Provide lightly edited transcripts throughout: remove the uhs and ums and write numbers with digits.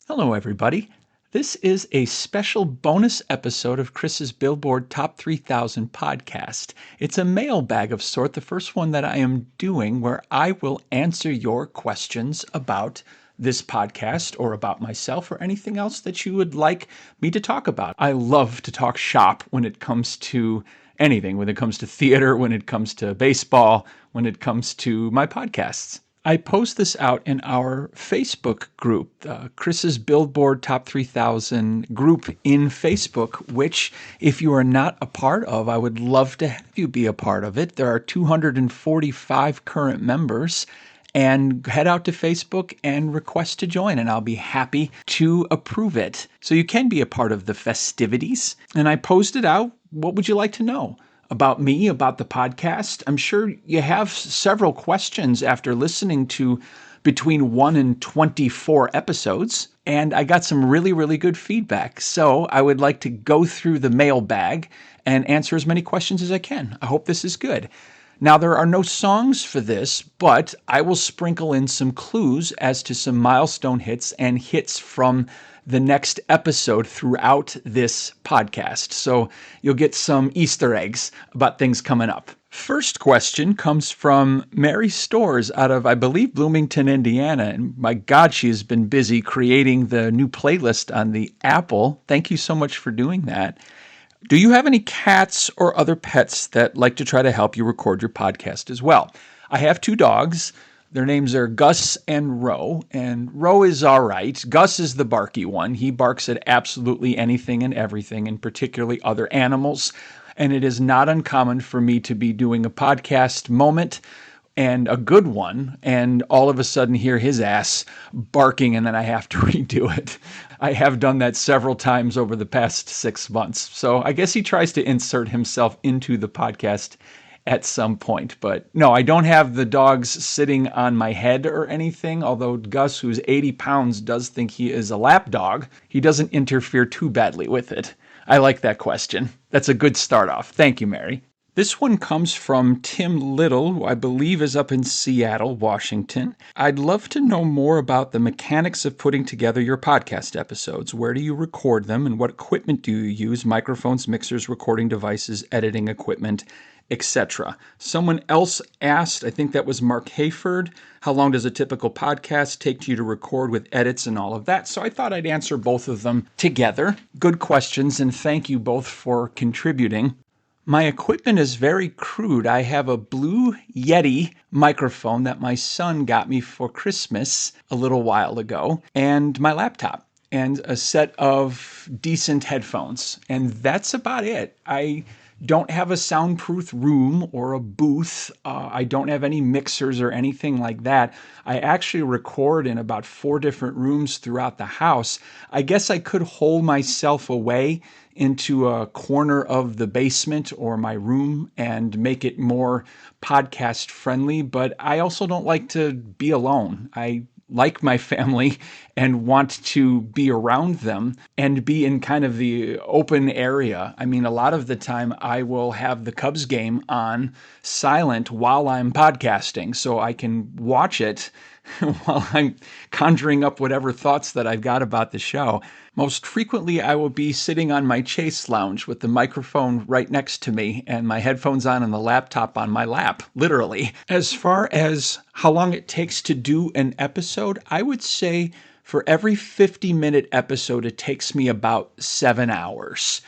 Hello, everybody. This is a special bonus episode of Chris's Billboard Top 3000 podcast. It's a mailbag of sort, the first one that I am doing where I will answer your questions about this podcast or about myself or anything else that you would like me to talk about. I love to talk shop when it comes to anything, when it comes to theater, when it comes to baseball, when it comes to my podcasts. I post this out in our Facebook group, Chris's Billboard Top 3000 group in Facebook, which if you are not a part of, I would love to have you be a part of it. There are 245 current members. And head out to Facebook and request to join, and I'll be happy to approve it. So you can be a part of the festivities. And I posted out, what would you like to know? About me, about the podcast. I'm sure you have several questions after listening to between 1 and 24 episodes, and I got some really, really good feedback. So I would like to go through the mailbag and answer as many questions as I can. I hope this is good. Now, there are no songs for this, but I will sprinkle in some clues as to some milestone hits and hits from the next episode throughout this podcast. So you'll get some Easter eggs about things coming up. First question comes from Mary Stores out of, I believe, Bloomington, Indiana. And my God, she has been busy creating the new playlist on the Apple. Thank you so much for doing that. Do you have any cats or other pets that like to try to help you record your podcast as well? I have 2 dogs. Their names are Gus and Ro, and Ro is all right. Gus is the barky one. He barks at absolutely anything and everything, and particularly other animals. And it is not uncommon for me to be doing a podcast moment, and a good one, and all of a sudden hear his ass barking, and then I have to redo it. I have done that several times over the past 6 months. So I guess he tries to insert himself into the podcast at some point. But no, I don't have the dogs sitting on my head or anything, although Gus, who's 80 pounds, does think he is a lap dog. He doesn't interfere too badly with it. I like that question. That's a good start off. Thank you, Mary. This one comes from Tim Little, who I believe is up in Seattle, Washington. I'd love to know more about the mechanics of putting together your podcast episodes. Where do you record them, and what equipment do you use? Microphones, mixers, recording devices, editing equipment, etc. Someone else asked, I think that was Mark Hayford, how long does a typical podcast take you to record with edits and all of that? So I thought I'd answer both of them together. Good questions, and thank you both for contributing. My equipment is very crude. I have a Blue Yeti microphone that my son got me for Christmas a little while ago, and my laptop, and a set of decent headphones. And that's about it. I don't have a soundproof room or a booth. I don't have any mixers or anything like that. I actually record in about 4 different rooms throughout the house. I guess I could hole myself away into a corner of the basement or my room and make it more podcast friendly, but I also don't like to be alone. I like my family and want to be around them and be in kind of the open area. I mean, a lot of the time I will have the Cubs game on silent while I'm podcasting so I can watch it while I'm conjuring up whatever thoughts that I've got about the show. Most frequently, I will be sitting on my Chase lounge with the microphone right next to me and my headphones on and the laptop on my lap, literally. As far as how long it takes to do an episode, I would say for every 50-minute episode, it takes me about 7 hours.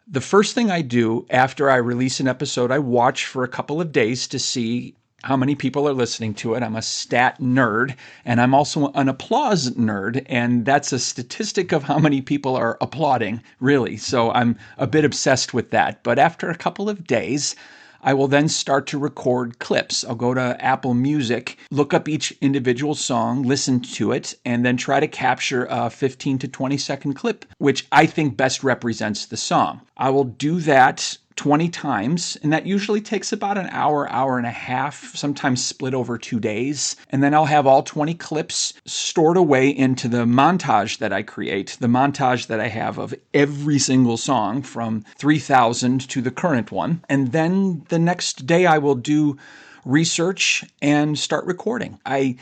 The first thing I do after I release an episode, I watch for a couple of days to see how many people are listening to it. I'm a stat nerd, and I'm also an applause nerd, and that's a statistic of how many people are applauding, really. So I'm a bit obsessed with that. But after a couple of days, I will then start to record clips. I'll go to Apple Music, look up each individual song, listen to it, and then try to capture a 15 to 20 second clip, which I think best represents the song. I will do that 20 times, and that usually takes about an hour, hour and a half, sometimes split over 2 days. And then I'll have all 20 clips stored away into the montage that I create, the montage that I have of every single song from 3000 to the current one. And then the next day I will do research and start recording. I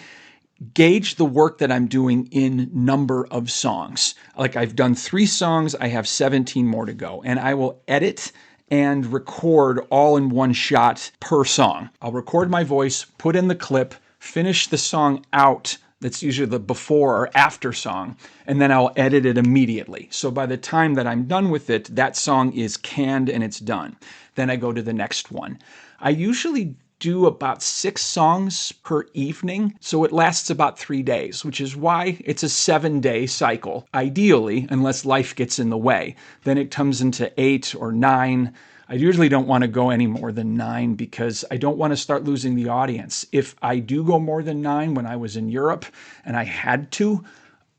gauge the work that I'm doing in number of songs. Like I've done 3 songs, I have 17 more to go, and I will edit and record all in one shot per song. I'll record my voice, put in the clip, finish the song out. That's usually the before or after song, and then I'll edit it immediately. So by the time that I'm done with it, that song is canned and it's done. Then I go to the next one. I usually do about 6 songs per evening, so it lasts about 3 days, which is why it's a 7-day cycle, ideally, unless life gets in the way. Then it comes into 8 or 9. I usually don't want to go any more than 9 because I don't want to start losing the audience. If I do go more than 9 when I was in Europe and I had to,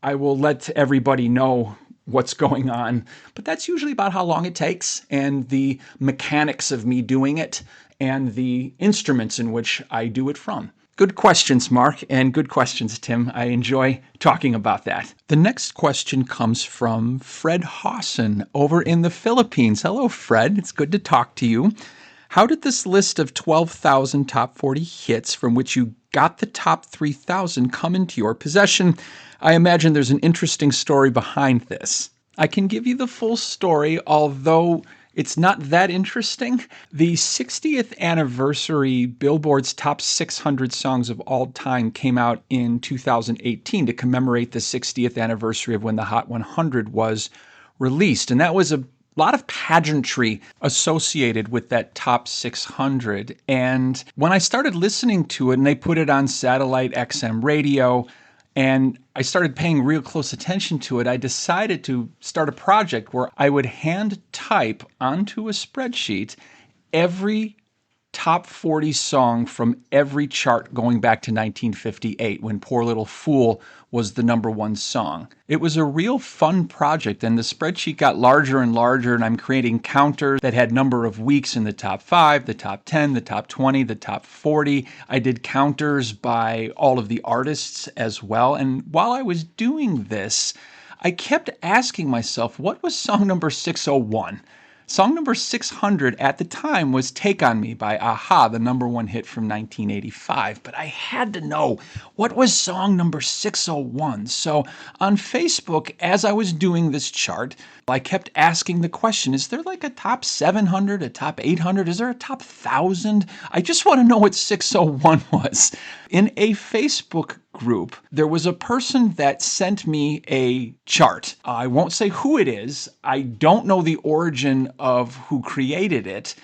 I will let everybody know what's going on. But that's usually about how long it takes and the mechanics of me doing it and the instruments in which I do it from. Good questions, Mark, and good questions, Tim. I enjoy talking about that. The next question comes from Fred Hawson over in the Philippines. Hello, Fred. It's good to talk to you. How did this list of 12,000 top 40 hits from which you got the top 3,000 come into your possession? I imagine there's an interesting story behind this. I can give you the full story, although it's not that interesting. The 60th anniversary Billboard's Top 600 Songs of All Time came out in 2018 to commemorate the 60th anniversary of when the Hot 100 was released. And that was a lot of pageantry associated with that top 600. And when I started listening to it, and they put it on satellite XM radio, and I started paying real close attention to it, I decided to start a project where I would hand type onto a spreadsheet every top 40 song from every chart going back to 1958 when Poor Little Fool was the number 1 song. It was a real fun project, and the spreadsheet got larger and larger, and I'm creating counters that had number of weeks in the top 5, the top 10, the top 20, the top 40. I did counters by all of the artists as well, and while I was doing this, I kept asking myself, what was song number 601? Song number 600 at the time was Take On Me by a-ha, the number 1 hit from 1985. But I had to know, what was song number 601? So on Facebook, as I was doing this chart, I kept asking the question, is there like a top 700, a top 800? Is there a top 1,000? I just want to know what 601 was. In a Facebook group, there was a person that sent me a chart. I won't say who it is. I don't know the origin of who created it,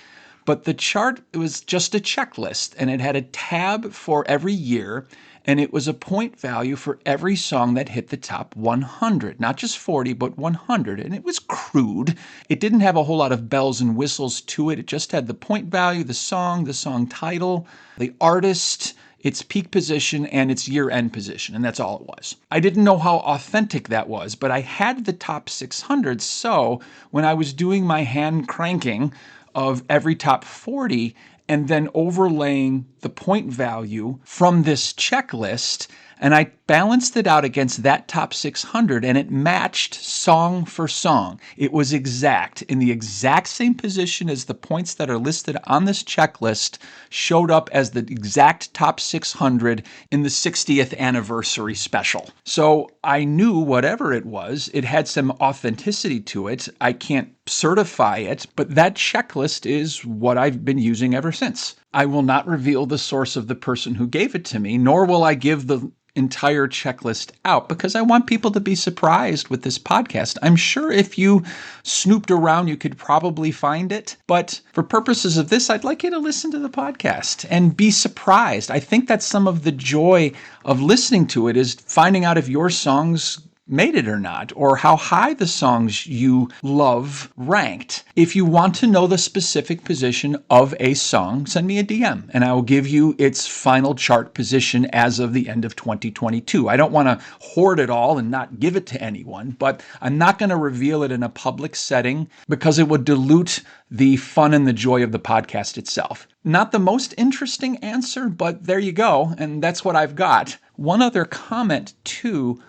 but the chart was just a checklist, and it had a tab for every year, and it was a point value for every song that hit the top 100. Not just 40, but 100. And it was crude. It didn't have a whole lot of bells and whistles to it. It just had the point value, the song title, the artist, its peak position, and its year-end position, and that's all it was. I didn't know how authentic that was, but I had the top 600, so when I was doing my hand cranking of every top 40 and then overlaying the point value from this checklist, and I balanced it out against that top 600, and it matched song for song. It was exact, in the exact same position as the points that are listed on this checklist showed up as the exact top 600 in the 60th anniversary special. So I knew whatever it was, it had some authenticity to it. I can't certify it, but that checklist is what I've been using ever since. I will not reveal the source of the person who gave it to me, nor will I give the entire checklist out because I want people to be surprised with this podcast. I'm sure if you snooped around, you could probably find it. But for purposes of this, I'd like you to listen to the podcast and be surprised. I think that's some of the joy of listening to it is finding out if your songs made it or not, or how high the songs you love ranked. If you want to know the specific position of a song, send me a DM, and I will give you its final chart position as of the end of 2022. I don't want to hoard it all and not give it to anyone, but I'm not going to reveal it in a public setting because it would dilute the fun and the joy of the podcast itself. Not the most interesting answer, but there you go, and that's what I've got. One other comment, too.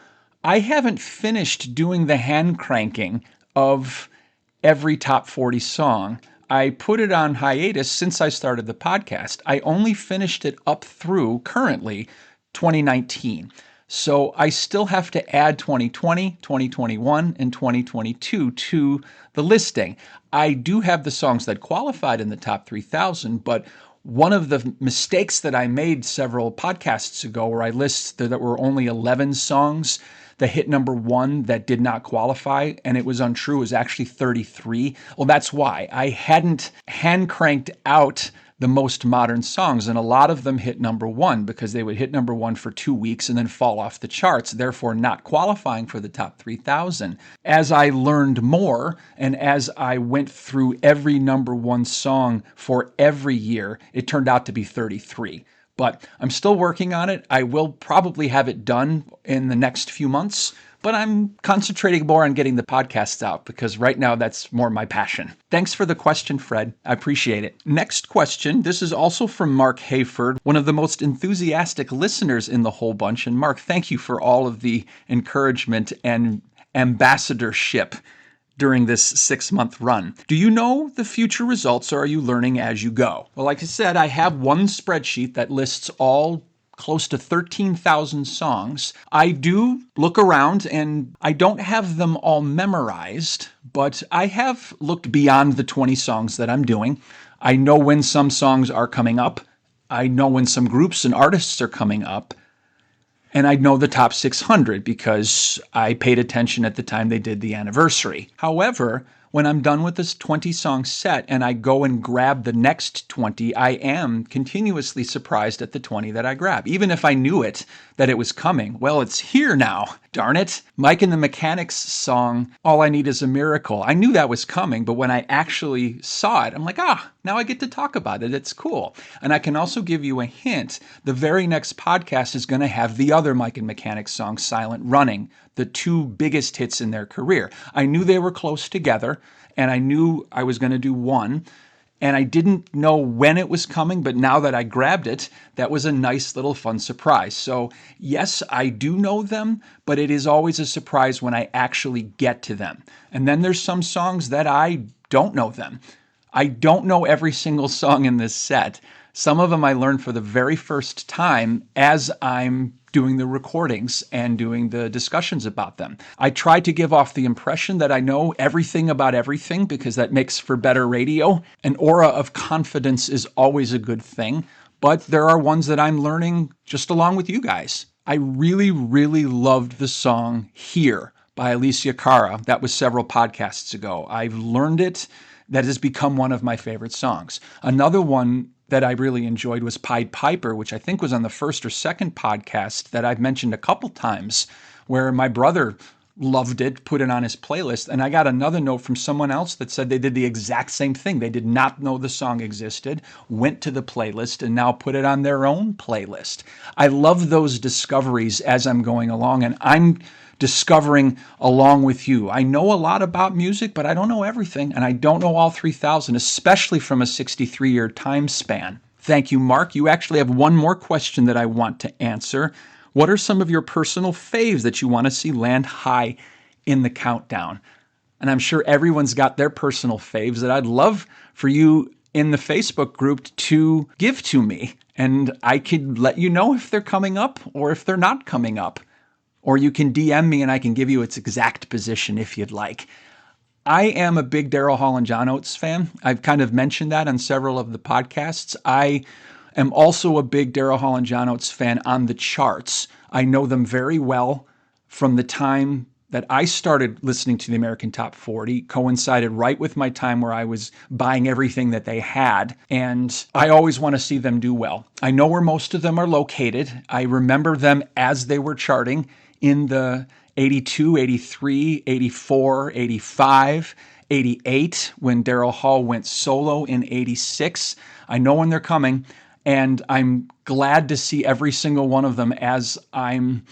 I haven't finished doing the hand cranking of every top 40 song. I put it on hiatus since I started the podcast. I only finished it up through, currently, 2019. So I still have to add 2020, 2021, and 2022 to the listing. I do have the songs that qualified in the top 3,000, but one of the mistakes that I made several podcasts ago where I listed that were only 11 songs that hit number one that did not qualify, and it was untrue, it was actually 33. Well, that's why. I hadn't hand cranked out the most modern songs, and a lot of them hit number one because they would hit number one for 2 weeks and then fall off the charts, therefore not qualifying for the top 3,000. As I learned more and as I went through every number one song for every year, it turned out to be 33. But I'm still working on it. I will probably have it done in the next few months, but I'm concentrating more on getting the podcasts out because right now that's more my passion. Thanks for the question, Fred. I appreciate it. Next question. This is also from Mark Hayford, one of the most enthusiastic listeners in the whole bunch. And Mark, thank you for all of the encouragement and ambassadorship during this 6-month run. Do you know the future results or are you learning as you go? Well, like I said, I have one spreadsheet that lists all close to 13,000 songs. I do look around and I don't have them all memorized, but I have looked beyond the 20 songs that I'm doing. I know when some songs are coming up. I know when some groups and artists are coming up. And I know the top 600 because I paid attention at the time they did the anniversary. However, when I'm done with this 20-song set and I go and grab the next 20, I am continuously surprised at the 20 that I grab. Even if I knew it, that it was coming. Well, it's here now. Darn it. Mike and the Mechanics song, All I Need Is a Miracle. I knew that was coming, but when I actually saw it, I'm like, now I get to talk about it. It's cool. And I can also give you a hint. The very next podcast is going to have the other Mike and Mechanics song, Silent Running, the two biggest hits in their career. I knew they were close together, and I knew I was going to do one. And I didn't know when it was coming, but now that I grabbed it, that was a nice little fun surprise. So yes, I do know them, but it is always a surprise when I actually get to them. And then there's some songs that I don't know them. I don't know every single song in this set. Some of them I learned for the very first time as I'm doing the recordings and doing the discussions about them. I try to give off the impression that I know everything about everything because that makes for better radio. An aura of confidence is always a good thing, but there are ones that I'm learning just along with you guys. I really, really loved the song Here by Alicia Cara. That was several podcasts ago. I've learned it. That has become one of my favorite songs. Another one that I really enjoyed was Pied Piper, which I think was on the first or second podcast that I've mentioned a couple times, where my brother loved it, put it on his playlist. And I got another note from someone else that said they did the exact same thing. They did not know the song existed, went to the playlist, and now put it on their own playlist. I love those discoveries as I'm going along, and I'm discovering along with you. I know a lot about music, but I don't know everything, and I don't know all 3,000, especially from a 63-year time span. Thank you, Mark. You actually have one more question that I want to answer. What are some of your personal faves that you want to see land high in the countdown? And I'm sure everyone's got their personal faves that I'd love for you in the Facebook group to give to me, and I could let you know if they're coming up or if they're not coming up. Or you can DM me and I can give you its exact position if you'd like. I am a big Daryl Hall and John Oates fan. I've kind of mentioned that on several of the podcasts. I am also a big Daryl Hall and John Oates fan on the charts. I know them very well from the time that I started listening to the American Top 40, coincided right with my time where I was buying everything that they had, and I always want to see them do well. I know where most of them are located. I remember them as they were charting in the 82, 83, 84, 85, 88, when Daryl Hall went solo in 86. I know when they're coming, and I'm glad to see every single one of them as I'm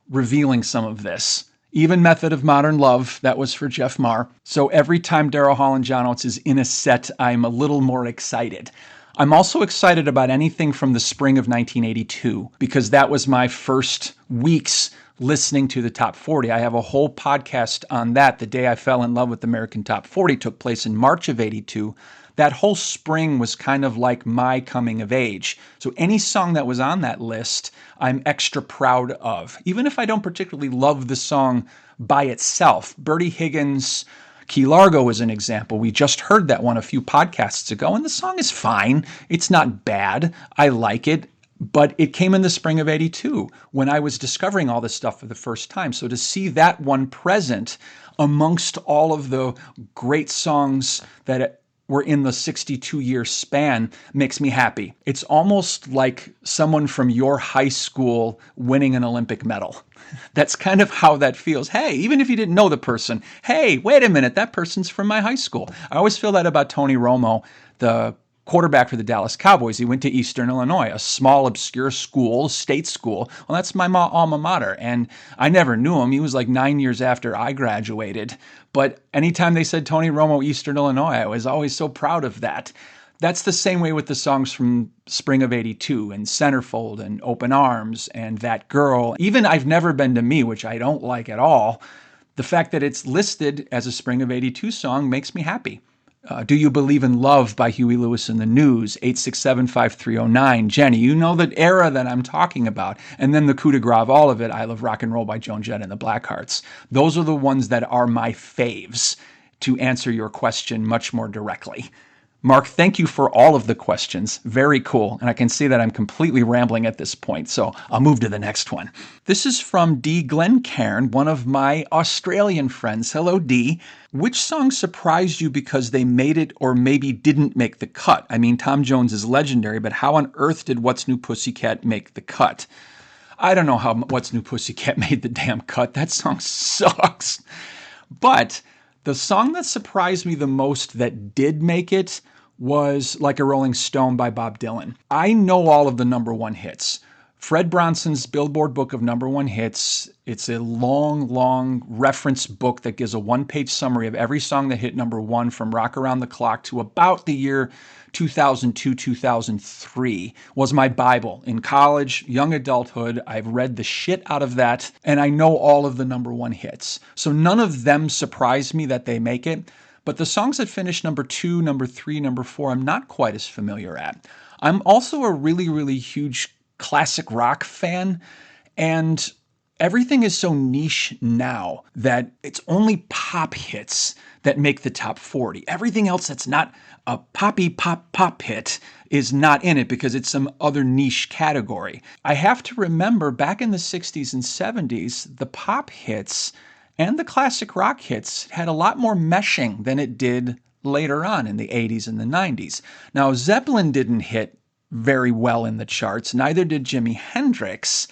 revealing some of this. Even Method of Modern Love, that was for Jeff Marr. So every time Daryl Hall and John Oates is in a set, I'm a little more excited. I'm also excited about anything from the spring of 1982, because that was my first weeks listening to the Top 40. I have a whole podcast on that. The day I fell in love with American Top 40 took place in March of 82. that whole spring was kind of like my coming of age. So any song that was on that list, I'm extra proud of. Even if I don't particularly love the song by itself. Bertie Higgins' Key Largo is an example. We just heard that one a few podcasts ago, and the song is fine. It's not bad. I like it. But it came in the spring of '82 when I was discovering all this stuff for the first time. So to see that one present amongst all of the great songs that were in the 62-year span makes me happy. It's almost like someone from your high school winning an Olympic medal. That's kind of how that feels. Hey, even if you didn't know the person, hey, wait a minute, that person's from my high school. I always feel that about Tony Romo, the quarterback for the Dallas Cowboys. He went to Eastern Illinois, a small, obscure school, state school. Well, that's my alma mater. And I never knew him. He was like 9 years after I graduated. But anytime they said Tony Romo, Eastern Illinois, I was always so proud of that. That's the same way with the songs from spring of '82 and Centerfold and Open Arms and That Girl. Even I've Never Been to Me, which I don't like at all. The fact that it's listed as a spring of '82 song makes me happy. Do You Believe in Love by Huey Lewis and the News, 867-5309. Jenny, you know the era that I'm talking about. And then the coup de grace, all of it, I Love Rock and Roll by Joan Jett and the Blackhearts. Those are the ones that are my faves, to answer your question much more directly. Mark, thank you for all of the questions. Very cool. And I can see that I'm completely rambling at this point, so I'll move to the next one. This is from D. Glencairn, one of my Australian friends. Hello, D. Which song surprised you because they made it or maybe didn't make the cut? I mean, Tom Jones is legendary, but how on earth did What's New Pussycat make the cut? I don't know how What's New Pussycat made the damn cut. That song sucks. But the song that surprised me the most that did make it was Like a Rolling Stone by Bob Dylan. I know all of the number one hits. Fred Bronson's Billboard Book of Number One Hits. It's a long, long reference book that gives a one-page summary of every song that hit number one from Rock Around the Clock to about the year 2002, 2003 was my Bible. In college, young adulthood, I've read the shit out of that, and I know all of the number one hits. So none of them surprise me that they make it, but the songs that finish number two, number three, number four, I'm not quite as familiar at. I'm also a really, really huge classic rock fan, and everything is so niche now that it's only pop hits that make the top 40. Everything else that's not a poppy pop hit is not in it because it's some other niche category. I have to remember back in the 60s and 70s, the pop hits and the classic rock hits had a lot more meshing than it did later on in the 80s and the 90s. Now, Zeppelin didn't hit very well in the charts, neither did Jimi Hendrix.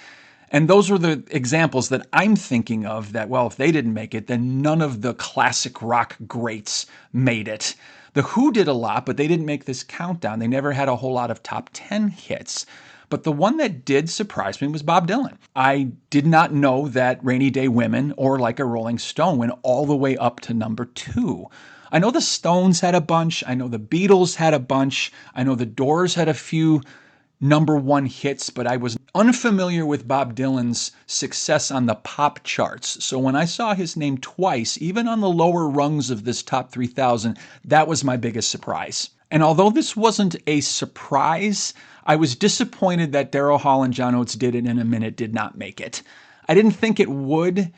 And those were the examples that I'm thinking of that, well, if they didn't make it, then none of the classic rock greats made it. The Who did a lot, but they didn't make this countdown. They never had a whole lot of top 10 hits. But the one that did surprise me was Bob Dylan. I did not know that Rainy Day Women or Like a Rolling Stone went all the way up to number 2. I know the Stones had a bunch. I know the Beatles had a bunch. I know the Doors had a few number one hits, but I was unfamiliar with Bob Dylan's success on the pop charts. So when I saw his name twice, even on the lower rungs of this top 3,000, that was my biggest surprise. And although this wasn't a surprise, I was disappointed that Daryl Hall and John Oates Did It in a Minute did not make it. I didn't think it would.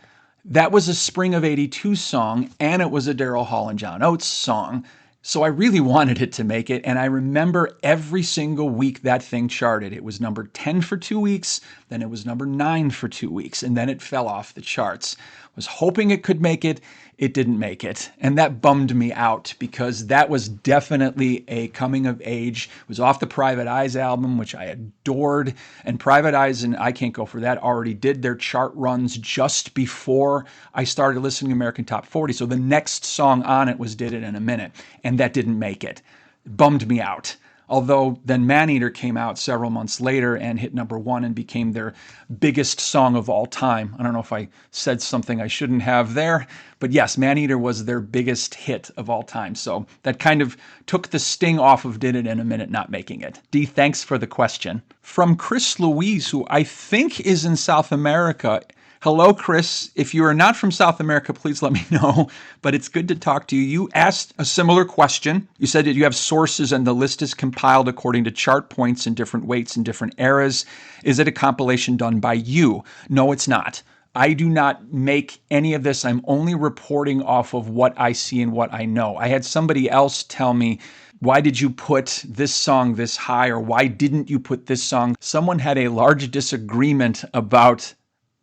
That was a Spring of '82 song, and it was a Daryl Hall and John Oates song. So I really wanted it to make it, and I remember every single week that thing charted. It was number 10 for 2 weeks, then it was number 9 for 2 weeks, and then it fell off the charts. I was hoping it could make it. It didn't make it, and that bummed me out because that was definitely a coming of age. It was off the Private Eyes album, which I adored, and Private Eyes and I Can't Go For That already did their chart runs just before I started listening to American Top 40, so the next song on it was Did It in a Minute, and that didn't make it. It bummed me out. Although then Maneater came out several months later and hit number 1 and became their biggest song of all time. I don't know if I said something I shouldn't have there, but yes, Maneater was their biggest hit of all time. So that kind of took the sting off of Did It in a Minute not making it. D, thanks for the question. From Chris Louise, who I think is in South America, Hello, Chris. If you are not from South America, please let me know. But it's good to talk to you. You asked a similar question. You said that you have sources and the list is compiled according to chart points and different weights and different eras. Is it a compilation done by you? No, it's not. I do not make any of this. I'm only reporting off of what I see and what I know. I had somebody else tell me, why did you put this song this high, or why didn't you put this song? Someone had a large disagreement about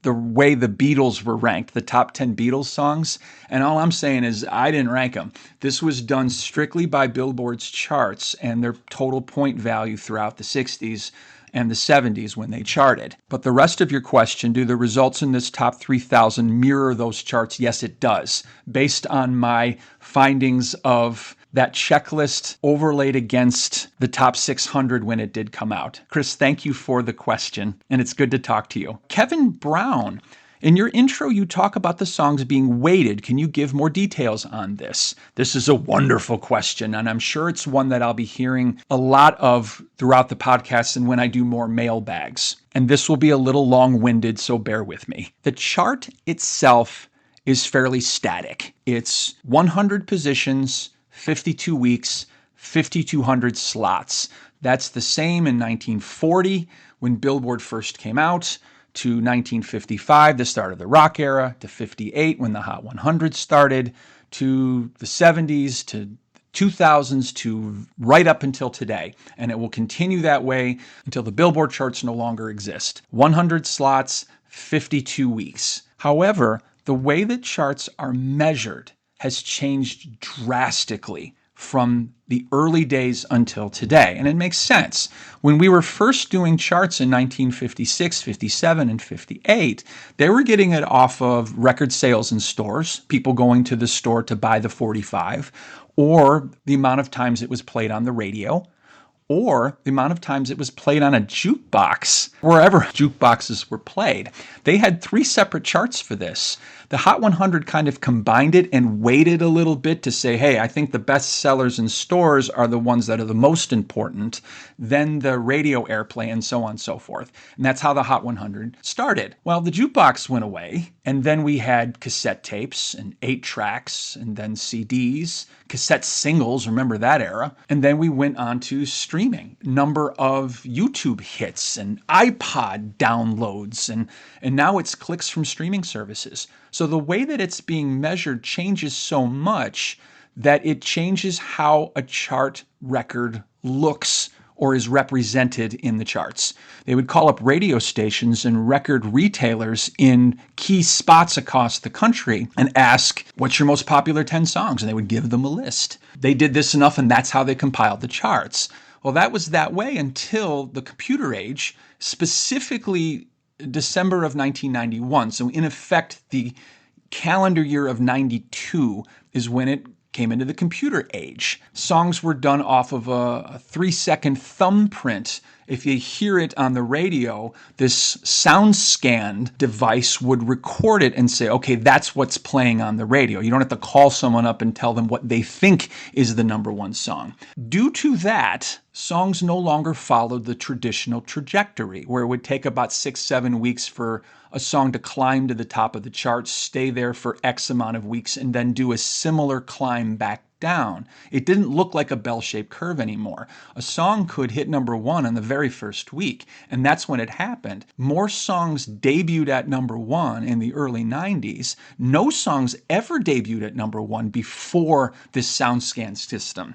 the way the Beatles were ranked, the top 10 Beatles songs. And all I'm saying is I didn't rank them. This was done strictly by Billboard's charts and their total point value throughout the 60s and the 70s when they charted. But the rest of your question, do the results in this top 3,000 mirror those charts? Yes, it does. Based on my findings of that checklist overlaid against the top 600 when it did come out. Chris, thank you for the question, and it's good to talk to you. Kevin Brown, in your intro, you talk about the songs being weighted. Can you give more details on this? This is a wonderful question, and I'm sure it's one that I'll be hearing a lot of throughout the podcast and when I do more mailbags. And this will be a little long-winded, so bear with me. The chart itself is fairly static. It's 100 positions, 52 weeks, 5,200 slots. That's the same in 1940 when Billboard first came out, to 1955, the start of the rock era, to 58 when the Hot 100 started, to the 70s, to 2000s, to right up until today. And it will continue that way until the Billboard charts no longer exist. 100 slots, 52 weeks. However, the way that charts are measured has changed drastically from the early days until today. And it makes sense. When we were first doing charts in 1956, 57, and 58, they were getting it off of record sales in stores, people going to the store to buy the 45, or the amount of times it was played on the radio, or the amount of times it was played on a jukebox, wherever jukeboxes were played. They had 3 separate charts for this. The Hot 100 kind of combined it and weighted a little bit to say, hey, I think the best sellers in stores are the ones that are the most important, then the radio airplay, and so on and so forth. And that's how the Hot 100 started. Well, the jukebox went away, and then we had cassette tapes and 8 tracks, and then CDs, cassette singles, remember that era, and then we went on to streaming, number of YouTube hits and iPod downloads, and now it's clicks from streaming services. So the way that it's being measured changes so much that it changes how a chart record looks or is represented in the charts. They would call up radio stations and record retailers in key spots across the country and ask, what's your most popular 10 songs? And they would give them a list. They did this enough, and that's how they compiled the charts. Well, that was that way until the computer age, specifically December of 1991. So in effect, the calendar year of 92 is when it came into the computer age. Songs were done off of a 3-second thumbprint. If you hear it on the radio, this sound scan device would record it and say, okay, that's what's playing on the radio. You don't have to call someone up and tell them what they think is the number one song. Due to that, songs no longer followed the traditional trajectory, where it would take about 6-7 weeks for a song to climb to the top of the charts, stay there for X amount of weeks, and then do a similar climb back down. It didn't look like a bell-shaped curve anymore. A song could hit number 1 in the very first week, and that's when it happened. More songs debuted at number 1 in the early 90s. No songs ever debuted at number 1 before this SoundScan system.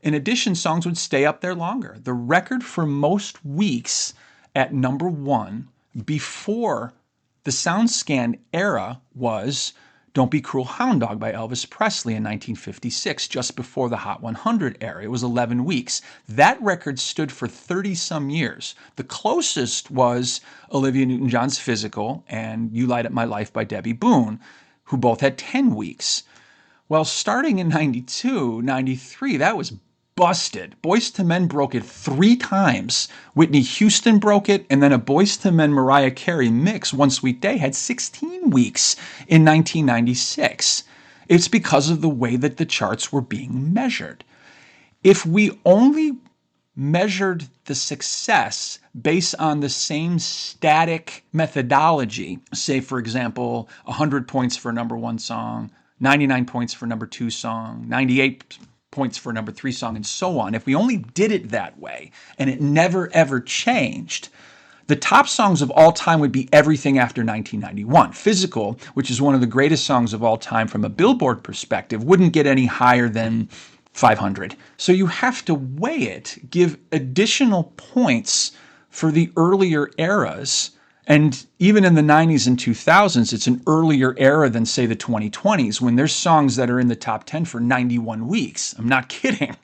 In addition, songs would stay up there longer. The record for most weeks at number 1 before the SoundScan era was Don't Be Cruel Hound Dog by Elvis Presley in 1956, just before the Hot 100 era. It was 11 weeks. That record stood for 30-some years. The closest was Olivia Newton-John's Physical and You Light Up My Life by Debbie Boone, who both had 10 weeks. Well, starting in 92, 93, that was busted. Boyz II Men broke it 3 times. Whitney Houston broke it, and then a Boyz II Men Mariah Carey mix, One Sweet Day, had 16 weeks in 1996. It's because of the way that the charts were being measured. If we only measured the success based on the same static methodology, say, for example, 100 points for number one song, 99 points for number two song, 98 points for number three song, and so on. If we only did it that way and it never ever changed, the top songs of all time would be everything after 1991. Physical, which is one of the greatest songs of all time from a Billboard perspective, wouldn't get any higher than 500. So you have to weigh it, give additional points for the earlier eras. And even in the 90s and 2000s, it's an earlier era than, say, the 2020s, when there's songs that are in the top 10 for 91 weeks. I'm not kidding.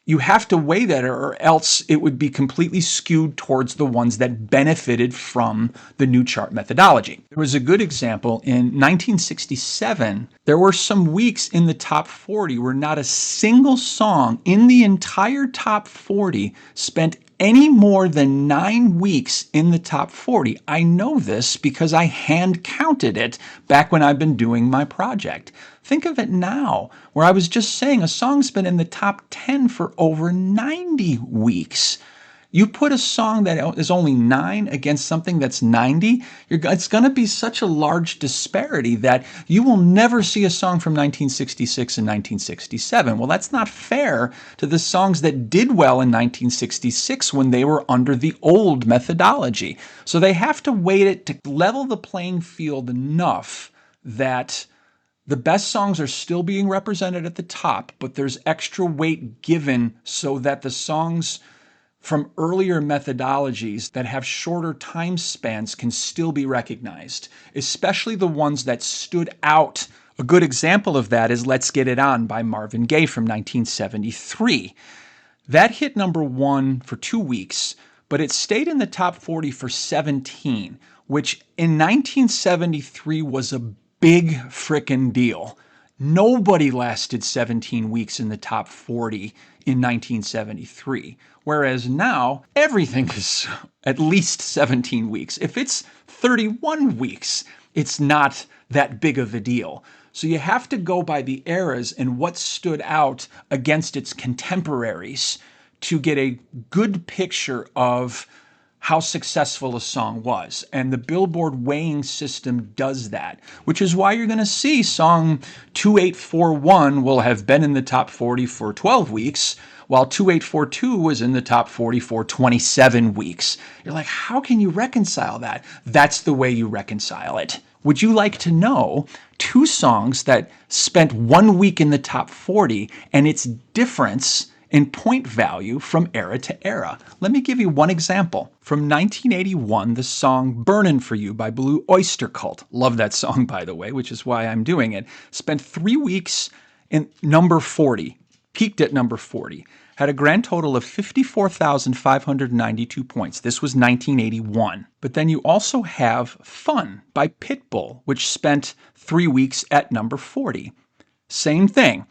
You have to weigh that, or else it would be completely skewed towards the ones that benefited from the new chart methodology. There was a good example in 1967. There were some weeks in the top 40 where not a single song in the entire top 40 spent any more than 9 weeks in the top 40. I know this because I hand counted it back when I've been doing my project. Think of it now, where I was just saying a song's been in the top 10 for over 90 weeks. You put a song that is only 9 against something that's 90, it's going to be such a large disparity that you will never see a song from 1966 and 1967. Well, that's not fair to the songs that did well in 1966 when they were under the old methodology. So they have to weight it to level the playing field enough that the best songs are still being represented at the top, but there's extra weight given so that the songs from earlier methodologies that have shorter time spans can still be recognized, especially the ones that stood out. A good example of that is Let's Get It On by Marvin Gaye from 1973. That hit number one for 2 weeks, but it stayed in the top 40 for 17, which in 1973 was a big frickin' deal. Nobody lasted 17 weeks in the top 40 in 1973. Whereas now, everything is at least 17 weeks. If it's 31 weeks, it's not that big of a deal. So you have to go by the eras and what stood out against its contemporaries to get a good picture of how successful a song was. And the Billboard weighing system does that, which is why you're going to see song 2841 will have been in the top 40 for 12 weeks, while 2842 was in the top 40 for 27 weeks. You're like, how can you reconcile that? That's the way you reconcile it. Would you like to know 2 songs that spent 1 week in the top 40 and its difference in point value from era to era? Let me give you one example. From 1981, the song Burnin' For You by Blue Oyster Cult. Love that song, by the way, which is why I'm doing it. Spent 3 weeks in number 40, peaked at number 40, had a grand total of 54,592 points. This was 1981. But then you also have Fun by Pitbull, which spent 3 weeks at number 40. Same thing.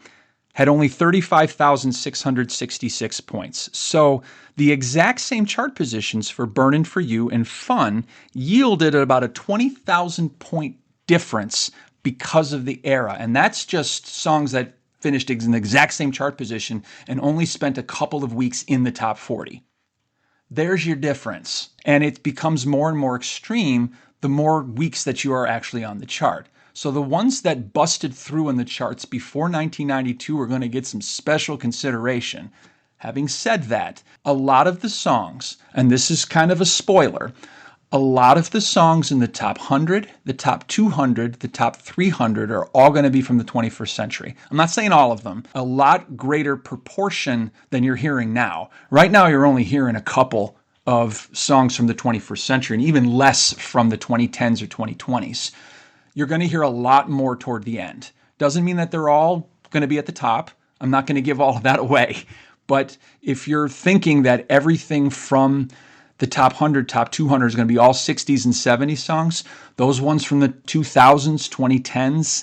Had only 35,666 points. So the exact same chart positions for Burnin' For You and Fun yielded about a 20,000 point difference because of the era. And that's just songs that finished in the exact same chart position and only spent a couple of weeks in the top 40. There's your difference. And it becomes more and more extreme the more weeks that you are actually on the chart. So the ones that busted through in the charts before 1992 are going to get some special consideration. Having said that, a lot of the songs, and this is kind of a spoiler, a lot of the songs in the top 100, the top 200, the top 300 are all going to be from the 21st century. I'm not saying all of them. A lot greater proportion than you're hearing now. Right now, you're only hearing a couple of songs from the 21st century and even less from the 2010s or 2020s. You're going to hear a lot more toward the end. Doesn't mean that they're all going to be at the top. I'm not going to give all of that away. But if you're thinking that everything from the top 100, top 200 is going to be all 60s and 70s songs, those ones from the 2000s, 2010s,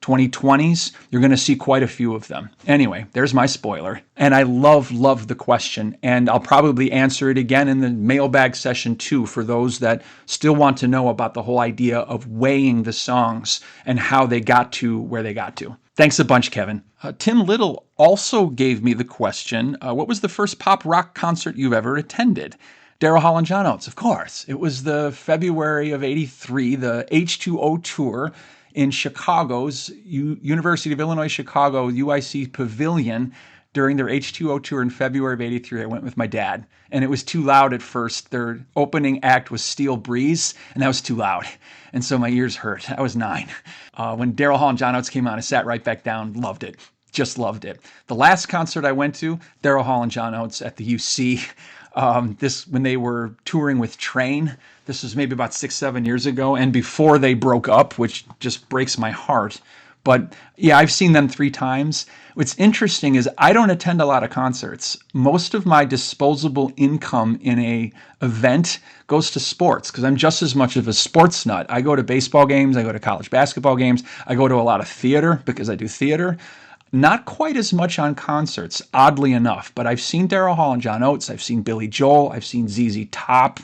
2020s, you're going to see quite a few of them. Anyway, there's my spoiler. And I love the question. And I'll probably answer it again in the mailbag session too for those that still want to know about the whole idea of weighing the songs and how they got to where they got to. Thanks a bunch, Kevin. Tim Little also gave me the question, what was the first pop rock concert you've ever attended? Daryl Hall and John Oates, of course. It was the February of '83, the H2O tour in Chicago's University of Illinois Chicago UIC Pavilion during their H2O tour in February of '83. I went with my dad, and it was too loud at first. Their opening act was Steel Breeze, and that was too loud. And so my ears hurt. I was 9. When Daryl Hall and John Oates came on, I sat right back down, loved it. Just loved it. The last concert I went to, Daryl Hall and John Oates at the UC. This when they were touring with Train. This was maybe about 6-7 years ago, and before they broke up, which just breaks my heart. But yeah, I've seen them 3 times. What's interesting is I don't attend a lot of concerts. Most of my disposable income in a event goes to sports because I'm just as much of a sports nut. I go to baseball games, I go to college basketball games, I go to a lot of theater because I do theater. Not quite as much on concerts, oddly enough, but I've seen Daryl Hall and John Oates, I've seen Billy Joel, I've seen ZZ Top,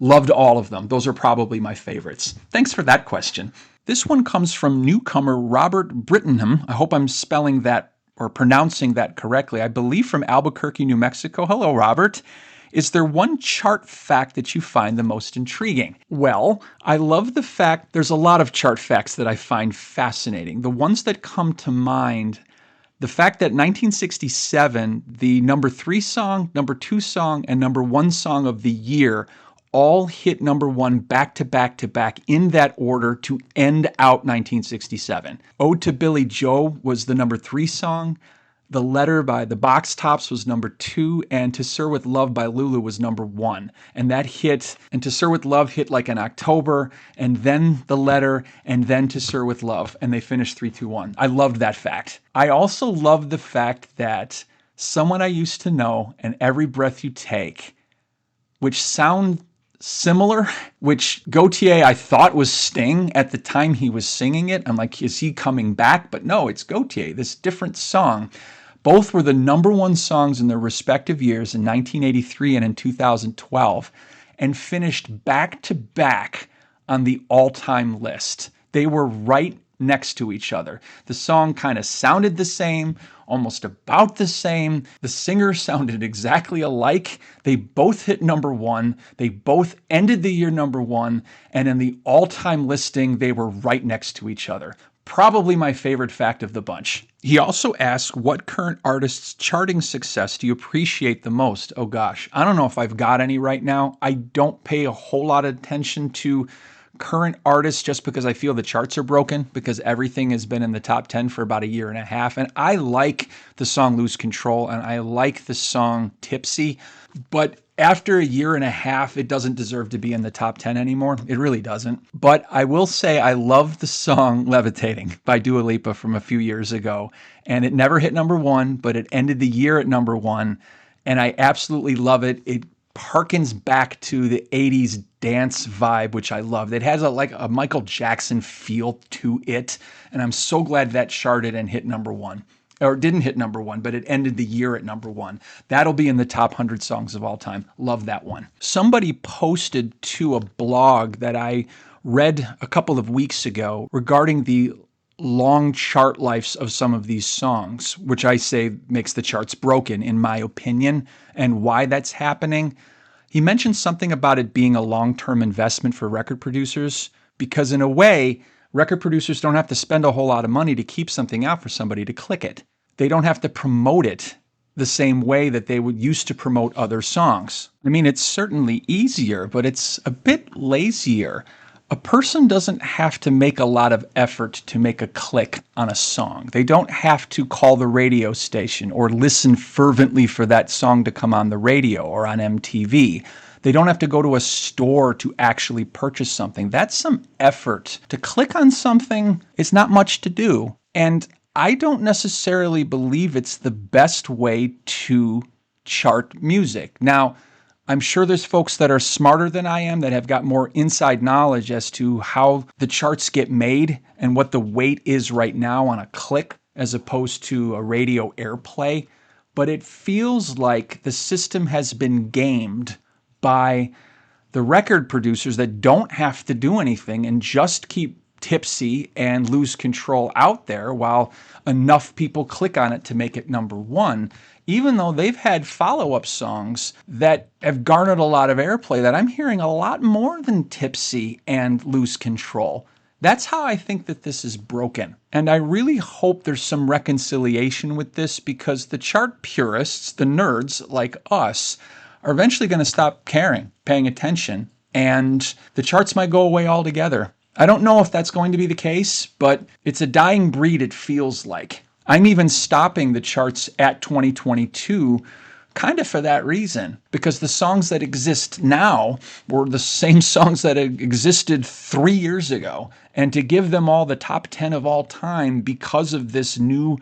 loved all of them. Those are probably my favorites. Thanks for that question. This one comes from newcomer Robert Brittenham. I hope I'm spelling that or pronouncing that correctly. I believe from Albuquerque, New Mexico. Hello, Robert. Is there one chart fact that you find the most intriguing? Well, I love the fact there's a lot of chart facts that I find fascinating. The ones that come to mind, the fact that 1967, the number 3 song, number 2 song, and number 1 song of the year all hit number 1 back to back to back in that order to end out 1967. Ode to Billy Joe was the number 3 song. The Letter by the Box Tops was number 2, and To Sir With Love by Lulu was number 1. And that hit, and To Sir With Love hit like in October, and then The Letter, and then To Sir With Love, and they finished 3-2-1. I loved that fact. I also love the fact that Someone I Used to Know and Every Breath You Take, which sound similar, which Gautier I thought was Sting at the time he was singing it. I'm like, is he coming back? But no, it's Gautier, this different song. Both were the number 1 songs in their respective years in 1983 and in 2012, and finished back to back on the all-time list. They were right next to each other. The song kind of sounded the same, almost about the same. The singers sounded exactly alike. They both hit number 1. They both ended the year number 1. And in the all-time listing, they were right next to each other. Probably my favorite fact of the bunch. He also asked, what current artist's charting success do you appreciate the most? Oh gosh, I don't know if I've got any right now. I don't pay a whole lot of attention to current artists just because I feel the charts are broken, because everything has been in the top 10 for about a year and a half. And I like the song Lose Control and I like the song Tipsy, but after a year and a half, it doesn't deserve to be in the top 10 anymore. It really doesn't. But I will say I love the song Levitating by Dua Lipa from a few years ago. And it never hit number 1, but it ended the year at number 1. And I absolutely love it. It harkens back to the 80s dance vibe, which I loved. It has a Michael Jackson feel to it. And I'm so glad that charted and hit number 1. Or didn't hit number 1, but it ended the year at number 1. That'll be in the top 100 songs of all time. Love that one. Somebody posted to a blog that I read a couple of weeks ago regarding the long chart lives of some of these songs, which I say makes the charts broken, in my opinion, and why that's happening. He mentioned something about it being a long-term investment for record producers, because in a way, record producers don't have to spend a whole lot of money to keep something out for somebody to click it. They don't have to promote it the same way that they would used to promote other songs. I mean, it's certainly easier, but it's a bit lazier. A person doesn't have to make a lot of effort to make a click on a song. They don't have to call the radio station or listen fervently for that song to come on the radio or on MTV. They don't have to go to a store to actually purchase something. That's some effort. To click on something, it's not much to do. And I don't necessarily believe it's the best way to chart music. Now, I'm sure there's folks that are smarter than I am that have got more inside knowledge as to how the charts get made and what the weight is right now on a click as opposed to a radio airplay. But it feels like the system has been gamed by the record producers that don't have to do anything and just keep Tipsy and Lose Control out there while enough people click on it to make it number one, even though they've had follow-up songs that have garnered a lot of airplay that I'm hearing a lot more than Tipsy and Lose Control. That's how I think that this is broken. And I really hope there's some reconciliation with this, because the chart purists, the nerds like us, are eventually going to stop caring, paying attention, and the charts might go away altogether. I don't know if that's going to be the case, but it's a dying breed, it feels like. I'm even stopping the charts at 2022 kind of for that reason, because the songs that exist now were the same songs that existed 3 years ago. And to give them all the top 10 of all time because of this new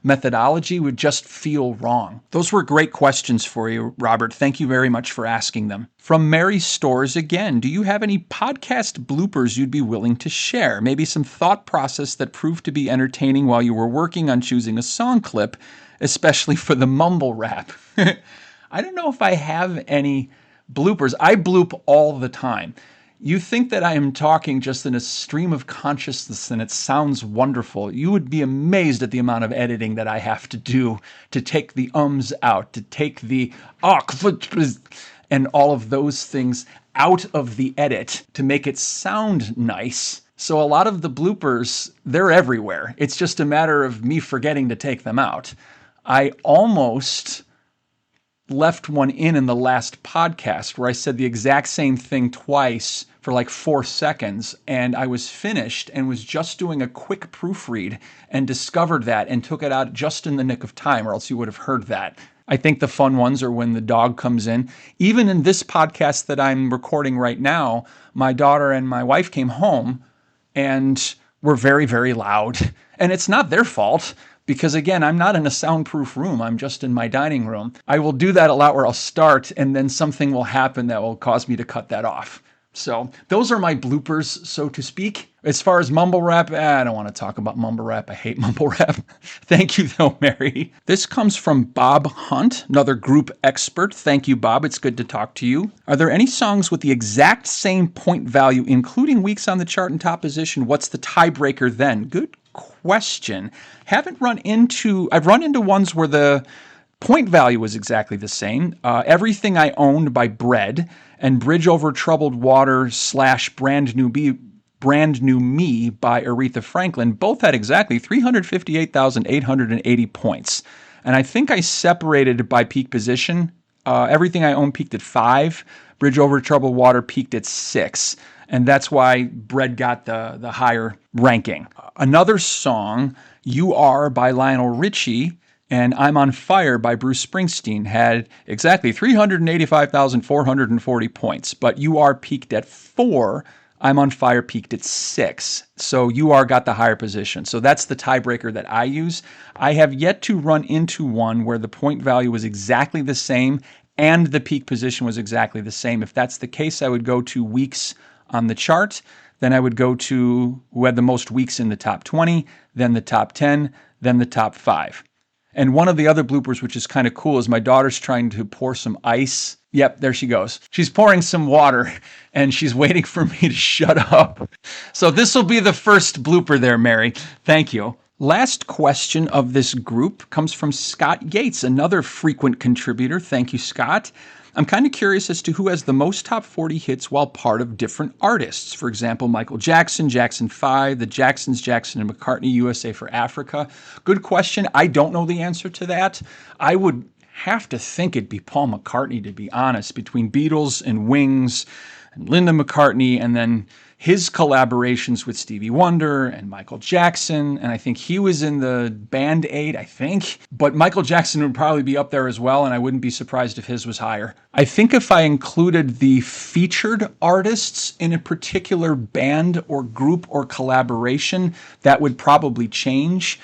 methodology would just feel wrong. Those were great questions for you, Robert. Thank you very much for asking them. From Mary Stores again, do you have any podcast bloopers you'd be willing to share? Maybe some thought process that proved to be entertaining while you were working on choosing a song clip, especially for the mumble rap. I don't know if I have any bloopers. I bloop all the time. You think that I am talking just in a stream of consciousness and it sounds wonderful. You would be amazed at the amount of editing that I have to do to take the ums out, to take the and all of those things out of the edit to make it sound nice. So a lot of the bloopers, they're everywhere. It's just a matter of me forgetting to take them out. I almost left one in the last podcast where I said the exact same thing twice for like 4 seconds, and I was finished and was just doing a quick proofread and discovered that and took it out just in the nick of time, or else you would have heard that. I think the fun ones are when the dog comes in. Even in this podcast that I'm recording right now, my daughter and my wife came home and were very, very loud. And it's not their fault. Because again, I'm not in a soundproof room. I'm just in my dining room. I will do that a lot where I'll start and then something will happen that will cause me to cut that off. So those are my bloopers, so to speak. As far as mumble rap, I don't want to talk about mumble rap. I hate mumble rap. Thank you though, Mary. This comes from Bob Hunt, another group expert. Thank you, Bob. It's good to talk to you. Are there any songs with the exact same point value, including weeks on the chart and top position? What's the tiebreaker then? Good question. I've run into ones where the point value was exactly the same. Everything I Owned by Bread and Bridge Over Troubled Water / Brand New Me by Aretha Franklin both had exactly 358,880 points. And I think I separated by peak position. Everything I Own peaked at 5. Bridge Over Troubled Water peaked at 6. And that's why Bread got the higher ranking. Another song, You Are by Lionel Richie and I'm on Fire by Bruce Springsteen had exactly 385,440 points. But You Are peaked at 4. I'm on Fire peaked at 6. So You Are got the higher position. So that's the tiebreaker that I use. I have yet to run into one where the point value was exactly the same and the peak position was exactly the same. If that's the case, I would go to weeks on the chart. Then I would go to who had the most weeks in the top 20, then the top 10, then the top 5. And one of the other bloopers, which is kind of cool, is my daughter's trying to pour some ice. Yep, there she goes. She's pouring some water, and she's waiting for me to shut up. So this will be the first blooper there, Mary. Thank you. Last question of this group comes from Scott Yates, another frequent contributor. Thank you, Scott. I'm kind of curious as to who has the most top 40 hits while part of different artists. For example, Michael Jackson, Jackson 5, the Jacksons, Jackson and McCartney, USA for Africa. Good question. I don't know the answer to that. I would have to think it'd be Paul McCartney, to be honest, between Beatles and Wings and Linda McCartney, and then his collaborations with Stevie Wonder and Michael Jackson, and I think he was in the Band Aid, I think. But Michael Jackson would probably be up there as well, and I wouldn't be surprised if his was higher. I think if I included the featured artists in a particular band or group or collaboration, that would probably change.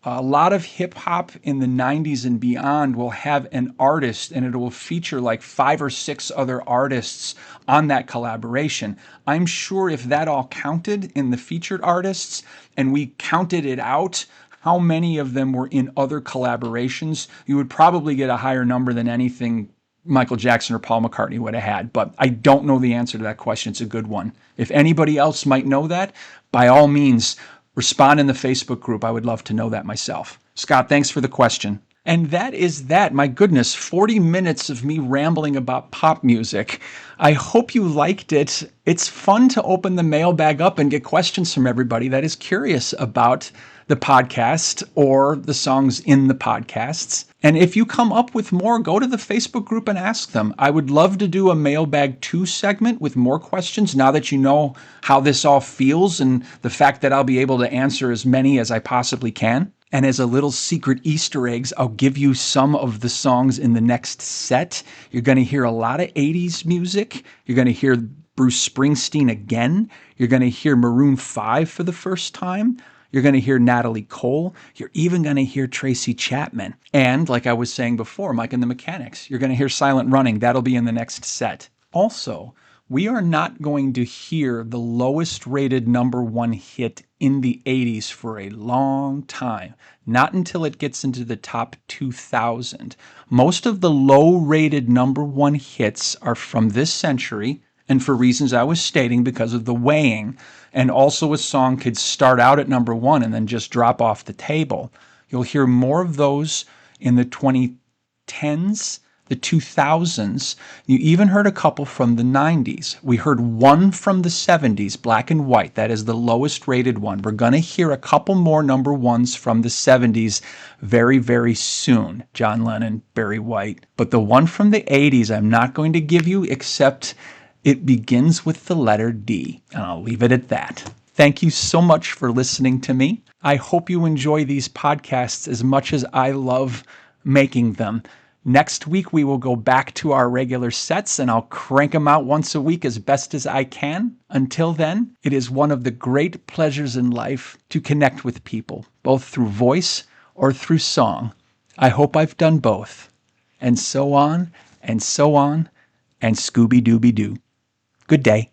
A lot of hip hop in the 90s and beyond will have an artist and it will feature like 5 or 6 other artists on that collaboration. I'm sure if that all counted in the featured artists and we counted it out, how many of them were in other collaborations, you would probably get a higher number than anything Michael Jackson or Paul McCartney would have had. But I don't know the answer to that question. It's a good one. If anybody else might know that, by all means, respond in the Facebook group. I would love to know that myself. Scott, thanks for the question. And that is that. My goodness, 40 minutes of me rambling about pop music. I hope you liked it. It's fun to open the mailbag up and get questions from everybody that is curious about the podcast or the songs in the podcasts. And if you come up with more, go to the Facebook group and ask them. I would love to do a Mailbag 2 segment with more questions now that you know how this all feels and the fact that I'll be able to answer as many as I possibly can. And as a little secret Easter eggs, I'll give you some of the songs in the next set. You're going to hear a lot of 80s music. You're going to hear Bruce Springsteen again. You're going to hear Maroon 5 for the first time. You're going to hear Natalie Cole. You're even going to hear Tracy Chapman. And like I was saying before, Mike and the Mechanics. You're going to hear Silent Running. That'll be in the next set. Also, we are not going to hear the lowest rated number one hit in the 80s for a long time. Not until it gets into the top 2,000. Most of the low rated number one hits are from this century. And for reasons I was stating, because of the weighing, and also a song could start out at number one and then just drop off the table. You'll hear more of those in the 2010s, the 2000s. You even heard a couple from the 90s. We heard one from the 70s, Black and White. That is the lowest rated one. We're going to hear a couple more number ones from the 70s very, very soon. John Lennon, Barry White. But the one from the 80s I'm not going to give you, except it begins with the letter D, and I'll leave it at that. Thank you so much for listening to me. I hope you enjoy these podcasts as much as I love making them. Next week, we will go back to our regular sets, and I'll crank them out once a week as best as I can. Until then, it is one of the great pleasures in life to connect with people, both through voice or through song. I hope I've done both. And so on, and so on, and Scooby-Dooby-Doo. Good day.